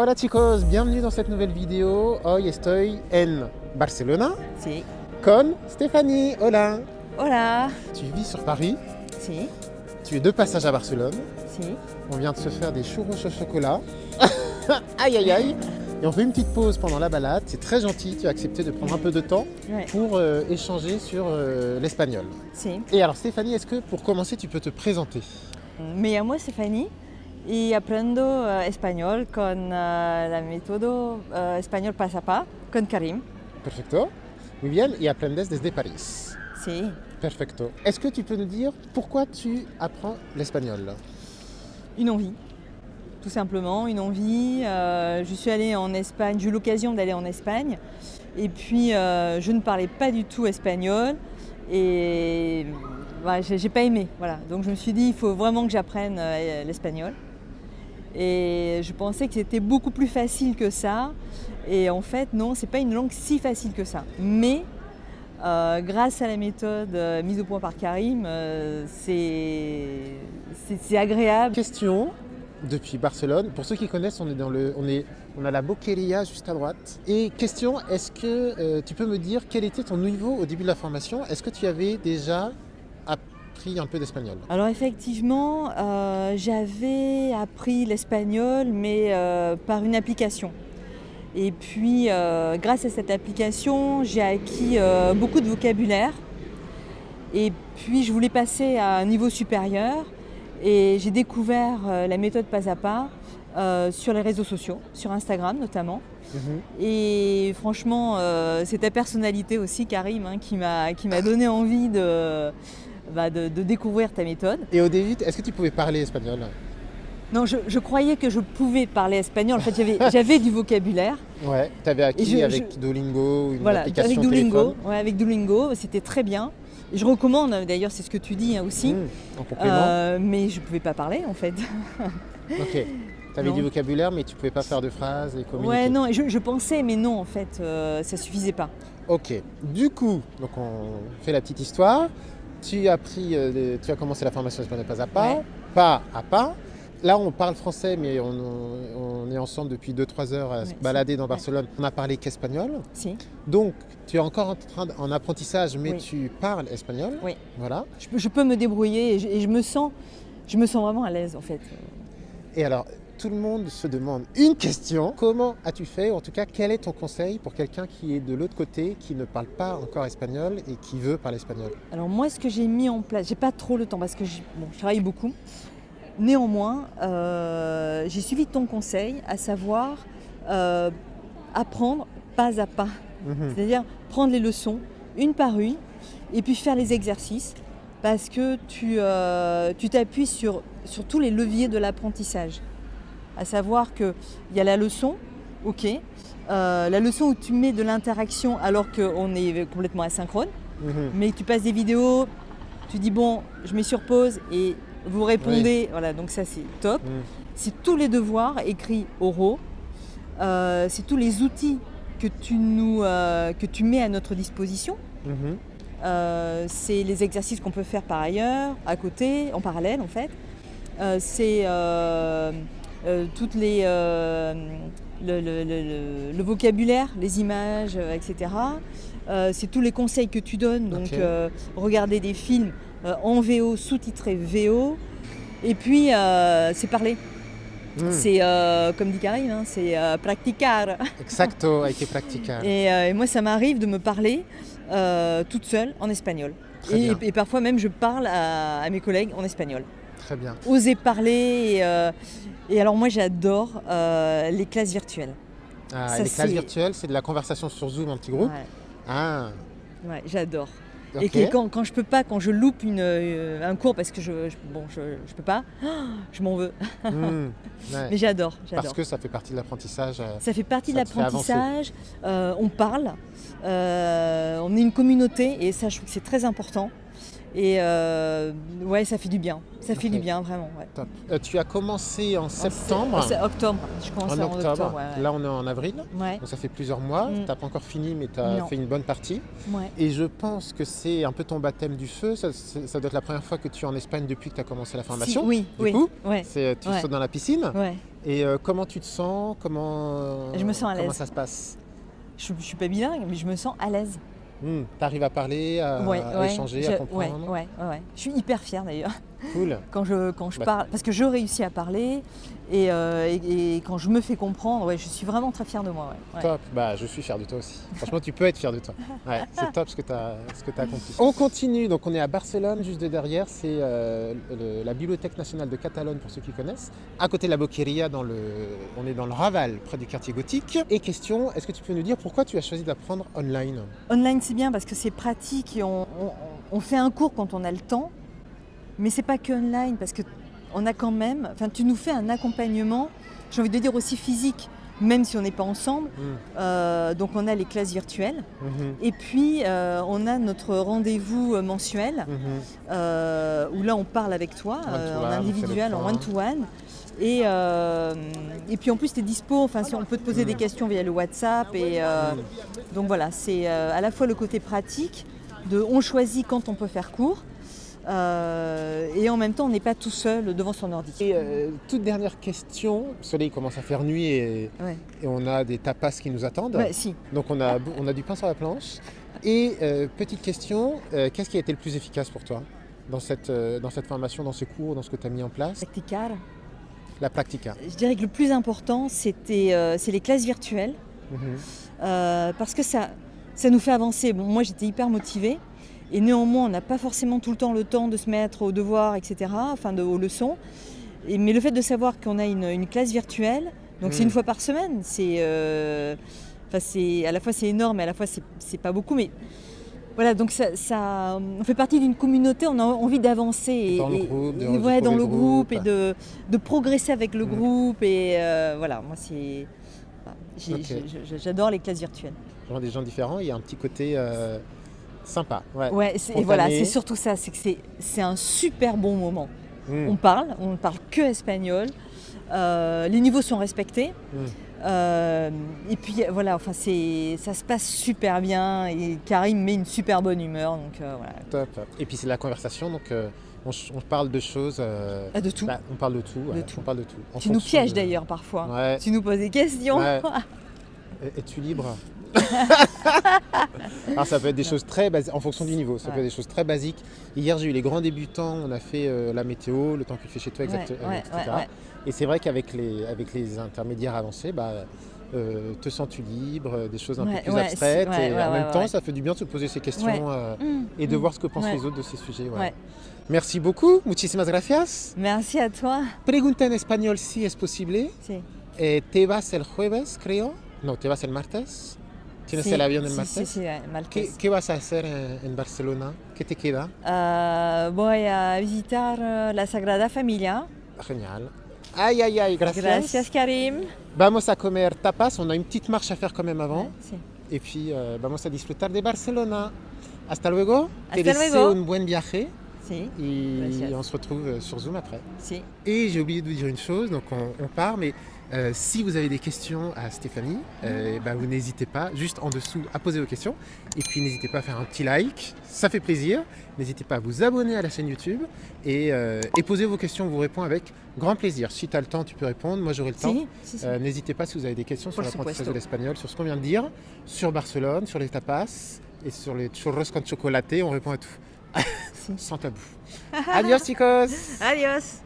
Hola chicos, bienvenue dans cette nouvelle vidéo. Hoy estoy en Barcelona Sí. con Stéphanie. Hola. Hola. Tu vis sur Paris, Sí, tu es de passage à Barcelone. sí. On vient de se faire des churros au chocolat. Aïe aïe aïe. Et on fait une petite pause pendant la balade. C'est très gentil, tu as accepté de prendre un peu de temps Ouais. pour échanger sur l'espagnol. Sí. Et alors Stéphanie, est-ce que pour commencer tu peux te présenter? Me llamo Stephanie y aprendo español con la méthode español pas a pas con Karim. Perfecto. Muy bien, y aprendes desde París. Sí. Perfecto. Est-ce que tu peux nous dire pourquoi tu apprends l'espagnol? Une envie, tout simplement, une envie. Je suis allée en Espagne, j'ai eu l'occasion d'aller en Espagne et puis je ne parlais pas du tout espagnol et voilà, j'ai pas aimé. Voilà. Donc je me suis dit il faut vraiment que j'apprenne l'espagnol. Et je pensais que c'était beaucoup plus facile que ça. Et en fait, non, c'est pas une langue si facile que ça. Mais grâce à la méthode mise au point par Karim, c'est agréable. Question depuis Barcelone. Pour ceux qui connaissent, on a la Boqueria juste à droite. Et question, est-ce que tu peux me dire quel était ton niveau au début de la formation? Est-ce que tu avais déjà appris un peu d'espagnol? Alors effectivement, j'avais appris l'espagnol, mais par une application. Et puis, grâce à cette application, j'ai acquis beaucoup de vocabulaire. Et puis, je voulais passer à un niveau supérieur. Et j'ai découvert la méthode pas à pas sur les réseaux sociaux, sur Instagram notamment. Et franchement, c'est ta personnalité aussi, Karim, hein, qui m'a donné envie de découvrir ta méthode. Et au début, est-ce que tu pouvais parler espagnol? Non, je croyais que je pouvais parler espagnol. En fait, j'avais du vocabulaire. Ouais, tu avais acquis avec Duolingo, une application avec Duolingo. téléphone. Ouais, avec Duolingo, c'était très bien. Et je recommande, d'ailleurs, c'est ce que tu dis hein, aussi. En complément. Mais je ne pouvais pas parler, en fait. Ok. Tu avais du vocabulaire, mais tu ne pouvais pas faire de phrases et communiquer. Ouais, non, je pensais, mais non, en fait, ça ne suffisait pas. Ok. Du coup, donc on fait la petite histoire. Tu as commencé la formation espagnole pas à pas, Ouais. pas à pas. Là, on parle français, mais on est ensemble depuis 2-3 heures à se balader dans Barcelone. On n'a parlé qu'espagnol. Si. Donc, tu es encore en apprentissage, mais Oui. tu parles espagnol. Oui. Voilà. Je peux me débrouiller et je me sens vraiment à l'aise, en fait. Et alors, tout le monde se demande une question. Comment as-tu fait? En tout cas, quel est ton conseil pour quelqu'un qui est de l'autre côté, qui ne parle pas encore espagnol et qui veut parler espagnol? Alors moi, ce que j'ai mis en place, j'ai pas trop le temps parce que je travaille beaucoup. Néanmoins, j'ai suivi ton conseil, à savoir apprendre pas à pas. C'est-à-dire prendre les leçons une par une et puis faire les exercices parce que tu t'appuies sur tous les leviers de l'apprentissage. À savoir qu'il y a la leçon, ok, la leçon où tu mets de l'interaction alors qu'on est complètement asynchrone, mais tu passes des vidéos, tu dis bon, je mets sur pause et vous répondez, voilà, donc ça c'est top. C'est tous les devoirs écrits oraux, c'est tous les outils que tu mets à notre disposition. C'est les exercices qu'on peut faire par ailleurs, à côté, en parallèle en fait. C'est toutes les, le vocabulaire, les images, etc. C'est tous les conseils que tu donnes, donc regarder des films en VO, sous-titrés VO. Et puis c'est parler. C'est comme dit Karim, hein, c'est practicar. Exacto, hay que practicar. Et moi ça m'arrive de me parler toute seule en espagnol. Et parfois même je parle à mes collègues en espagnol. Très bien. Oser parler. Et alors moi j'adore les classes virtuelles. Les classes virtuelles, c'est de la conversation sur Zoom en petit groupe. Ouais. Ouais, j'adore. Okay. Et quand je peux pas, quand je loupe un cours parce que je peux pas, je m'en veux. Ouais. Mais j'adore. Parce que ça fait partie de l'apprentissage. Ça fait partie de l'apprentissage. On parle. On est une communauté et ça, je trouve que c'est très important. Et ouais, ça fait du bien. Ça fait Ok. du bien, vraiment. Ouais. Top. Tu as commencé en septembre. C'est octobre. Je commence En en octobre. octobre. Ouais. Là, on est en avril. Ouais. Donc ça fait plusieurs mois. Mm. Tu n'as pas encore fini, mais tu as Non. fait une bonne partie. Ouais. Et je pense que c'est un peu ton baptême du feu. Ça doit être la première fois que tu es en Espagne depuis que tu as commencé la formation. Si, oui, Du oui. coup, Ouais. tu Ouais. sautes dans la piscine. Ouais. Et comment tu te sens? Je me sens à Comment l'aise. ça se passe? Je suis pas bilingue, mais je me sens à l'aise. Tu arrives à parler, à échanger, à comprendre? Ouais. Je suis hyper fière d'ailleurs Cool. quand je Bah. parle, parce que je réussis à parler et quand je me fais comprendre, ouais, je suis vraiment très fière de moi. Ouais. Top, bah, je suis fier de toi aussi. Franchement, tu peux être fier de toi. Ouais, c'est top ce que tu as accompli. On continue, donc on est à Barcelone, juste de derrière, c'est la Bibliothèque nationale de Catalogne pour ceux qui connaissent. À côté de la Boqueria, on est dans le Raval, près du quartier gothique. Et question, est-ce que tu peux nous dire pourquoi tu as choisi d'apprendre online? Online, c'est bien parce que c'est pratique et on fait un cours quand on a le temps, mais c'est pas que online parce que on a quand même, enfin, tu nous fais un accompagnement, j'ai envie de dire aussi physique, même si on n'est pas ensemble. Donc on a les classes virtuelles et puis on a notre rendez-vous mensuel où là on parle avec toi en individuel, en one-to-one. Et puis en plus tu es dispo, enfin, si on peut te poser des questions via le WhatsApp. Donc voilà, c'est à la fois le côté pratique, on choisit quand on peut faire cours. Et en même temps, on n'est pas tout seul devant son ordi. Et toute dernière question, le soleil commence à faire nuit et on a des tapas qui nous attendent. Ouais, si. Donc on a du pain sur la planche. Et petite question, qu'est-ce qui a été le plus efficace pour toi dans cette formation, dans ce cours, dans ce que tu as mis en place? Practicar. La practica. Je dirais que le plus important, c'est les classes virtuelles. Parce que ça nous fait avancer. Bon, moi, j'étais hyper motivée. Et néanmoins, on n'a pas forcément tout le temps de se mettre aux devoirs, etc., enfin aux leçons. Mais le fait de savoir qu'on a une classe virtuelle, donc c'est une fois par semaine, à la fois c'est énorme et à la fois c'est pas beaucoup. Mais voilà, donc on fait partie d'une communauté, on a envie d'avancer. Dans le groupe et de progresser avec le groupe. Et voilà, moi j'adore les classes virtuelles. Genre des gens différents, il y a un petit côté... sympa. Ouais, et voilà, c'est surtout ça, c'est que c'est un super bon moment. On ne parle que espagnol, les niveaux sont respectés. Et puis voilà, enfin, ça se passe super bien et Karim met une super bonne humeur. Donc, voilà. Top. Et puis c'est la conversation, donc on parle de choses. De tout. On parle de tout. On parle de tout. Tu nous pièges d'ailleurs parfois. Ouais. Tu nous poses des questions. Ouais. Es-tu libre? Alors ça peut être des choses très basiques, en fonction du niveau, ça peut être des choses très basiques. Hier j'ai eu les grands débutants, on a fait la météo, le temps qu'il fait chez toi, etc. Et c'est vrai qu'avec les intermédiaires avancés, te sens-tu libre, des choses un peu plus abstraites, et en même temps ça fait du bien de se poser ces questions et de voir ce que pensent les autres de ces sujets. Merci beaucoup, muchísimas gracias. Merci à toi. Pregunta en español si es posible. Sí. Te vas el jueves, creo. No, te vas el martes. ¿Tienes el avión el martes? Sí, martes. ¿Qué vas a hacer en Barcelona? ¿Qué te queda? Voy a visitar la Sagrada Familia. Genial. Ay, gracias. Gracias, Karim. Vamos a comer tapas, on a une petite marche à faire quand même avant. Sí. Et puis, vamos a disfrutar de Barcelona. Hasta luego. Hasta te deseo luego. un buen viaje. Sí. Et on se retrouve sur Zoom après. Si. Et j'ai oublié de vous dire une chose, donc on part, mais si vous avez des questions à Stéphanie, vous n'hésitez pas, juste en dessous, à poser vos questions. Et puis n'hésitez pas à faire un petit like, ça fait plaisir. N'hésitez pas à vous abonner à la chaîne YouTube et poser vos questions, on vous répond avec grand plaisir. Si tu as le temps, tu peux répondre, moi j'aurai le temps. Si. N'hésitez pas si vous avez des questions sur l'apprentissage de l'espagnol, sur ce qu'on vient de dire, sur Barcelone, sur les tapas et sur les churros con chocolate, on répond à tout. Sans tabou. Adios chicos. Adios.